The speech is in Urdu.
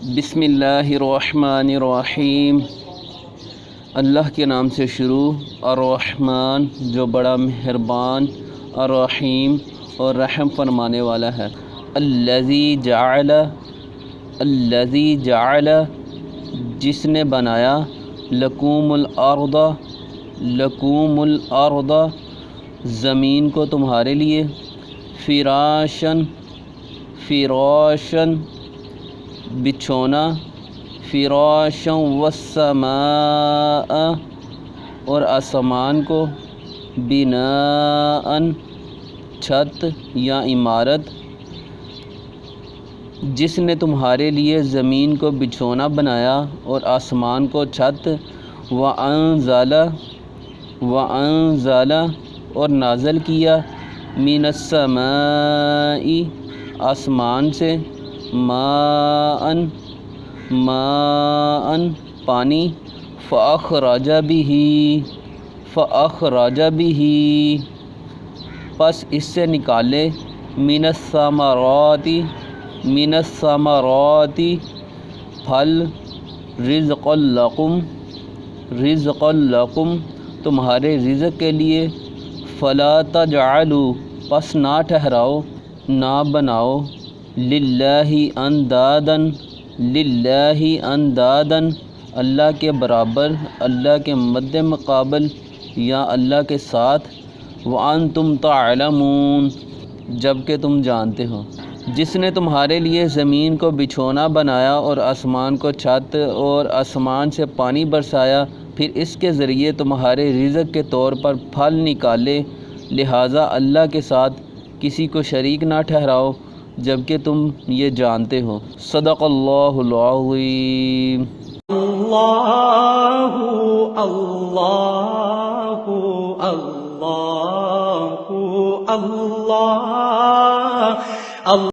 بسم اللہ الرحمن الرحیم، اللہ کے نام سے شروع، الرحمن جو بڑا مہربان، الرحیم اور رحم فرمانے والا ہے۔ الذی جعل جس نے بنایا، لکوم الارض زمین کو تمہارے لیے، فراشن بچھونا، فراشا والسماء اور آسمان کو، بناء چھت یا عمارت۔ جس نے تمہارے لیے زمین کو بچھونا بنایا اور آسمان کو چھت، وَأَنزَلَ اور نازل کیا، من السماء آسمان سے، ماءً پانی، فأخرج به پس اس سے نکالے، من الثمرات پھل، رزقا لکم تمہارے رزق کے لیے، فلا تجعلوا پس نہ ٹھہراؤ، نہ بناؤ، للہ اندادن اللہ کے برابر، اللہ کے مد مقابل یا اللہ کے ساتھ، وانتم تعلمون جبکہ تم جانتے ہو۔ جس نے تمہارے لیے زمین کو بچھونا بنایا اور آسمان کو چھت اور آسمان سے پانی برسایا، پھر اس کے ذریعے تمہارے رزق کے طور پر پھل نکالے، لہٰذا اللہ کے ساتھ کسی کو شریک نہ ٹھہراؤ جبکہ تم یہ جانتے ہو۔ صدق اللہ العظیم۔ اللہ اللہ اللہ اللہ